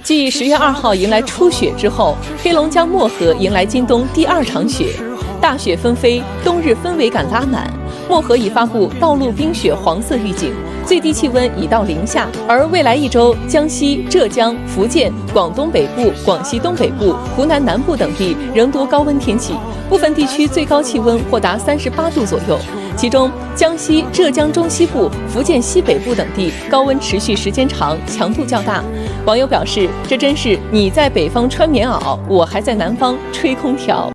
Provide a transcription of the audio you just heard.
继10月2号迎来初雪之后，黑龙江漠河迎来今冬第2场雪，大雪纷飞，冬日氛围感拉满。漠河已发布道路冰雪黄色预警，最低气温已到0下。而未来1周，江西、浙江、福建、广东北部、广西东北部、湖南南部等地仍多高温天气，部分地区最高气温或达38度左右。其中，江西、浙江中西部、福建西北部等地高温持续时间长，强度较大。网友表示，这真是你在北方穿棉袄，我还在南方吹空调。